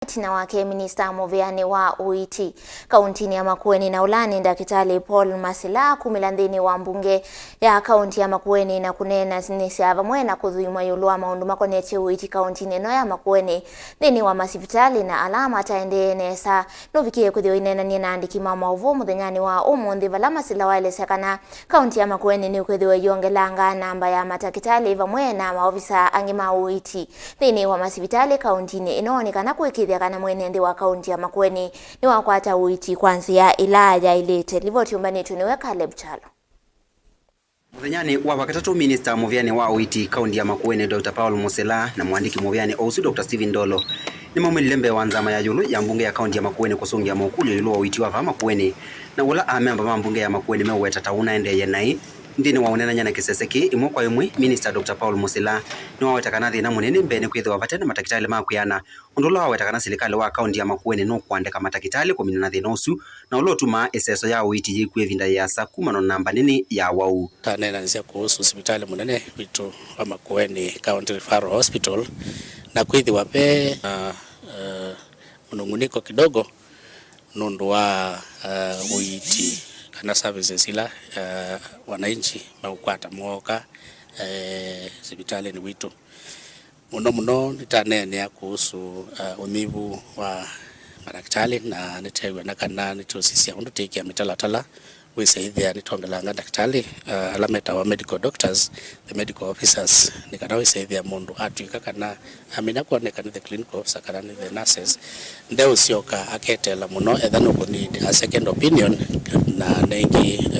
na wake Minista muviani wa uiiti kauntini ya Makueni na ulani Matakitali Paul Masila kumilandhini wa mbunge ya kaunti ya Makueni na kunena sinisiava mwena kuthuimwa yulua maundu makonete uiiti kauntini ino ya Makueni thini wa masivitalini na alama taende nesa nuvikie kuthio inenanie na andiki maovu muthenyani wa umuthi vala Masila waelesea kana kaunti ya Makueni ni kuthio yongelanga namba ya Matakitali vamwe na maovisa angima uiiti thini wa masivitalini kauntini ino ni kana kuikiithya kana mwenende wa kaunti ya Makueni ni wakwata uiiti kwanzia ilaya ilete livoti umbanetu niwe Caleb Chalo. Muthenyani wa wakatatu Minista muviani wa uiiti kaunti ya Makueni Dr. Paul Masila na mwandiki muviani osu Dr. Steven Dolo ni maumililembe wa nzama ya yulu ya mbunge ya kaunti ya Makueni kusungia mokulu yulu wa uiiti wa Makueni na ula amemba mbunge ya Makueni meweta tauna ende yenai ndini waunena nyana kiseseki imwe kwa imwe Minista Dr. Paul Masila ni waweta kana thina munene mbene kwithwa vatene Matakitali makuyana undula waweta kana Silikali wa kaunti ya Makueni no kuandika Matakitali kumina thina usu na ulotuma eseso ya uiiti yikwe vinda ya sakumano namba nini ya wau tanena nzia kuhusu hospitali munene witu wa Makueni County Referral Hospital na kwithwa pe mununguniko kidogo nundu wa uiiti kana services ila wananchi maukwata mwoka hospitali ni witu muno nitanene kuhusu umivu wa madaktari na nitewe na kana nitosisia undu tekia mitalatala wisaithia nitongelanga daktari alameta wa medical doctors the medical officers nikana wisaithia mundu atuika kana amina kuoneka ni the clinical officer kana ni the nurses ndeu sioka aketela muno etha no need a second opinion na nengi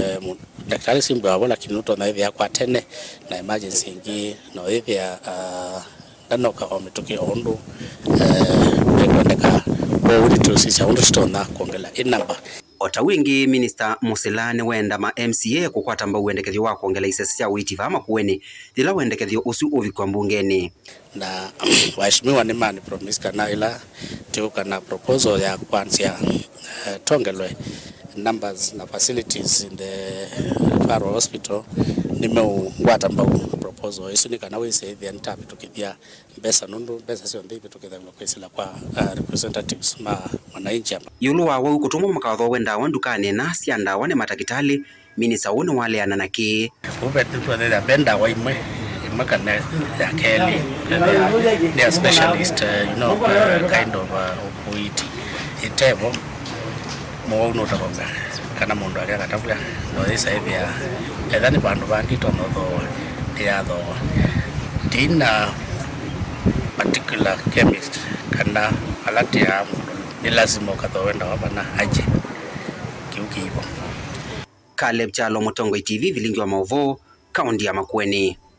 daktari simba wala kinuto na hivi kwa tene na emergency ingi no hivi nanoka ometoke ondu kwendeka kwa utosisia undu stona kuongela inamba ota wingi Minista Masila ni wenda ma MCA kukwata mba uendekethio wa kuongela isesi cia uiiti va Makueni thila uendekethio usu uvikwa mbungeni na waheshimiwa ni mani promise kana ila tuka na proposal ya kwanzia tongelwe numbers na facilities in the referral hospital nimeuwata mba proposal isu nikana wisaithia nitapi tukithia mbesa nundu mbesa sio ndipi tukithia kwesila kwa representatives wananchi hapa yulu wa wau kutumwa makawatho wenda wandukane na cia ndawa ne Matakitali Minista wone wale ananaki ube tuthia benda wa imwe kana ya keli they are specialist kind of uiiti itevo mo no tabanga kana mundu aria gatabwa no isa hivi ya ethani bandu bandi tono tho ya tho dina particular chemist kana alati ya ni lazima ukatowenda wabana aje kiuki hivyo. Caleb Chalo, Mutongoi TV, vilingi wa maovu kaunti ya Makueni.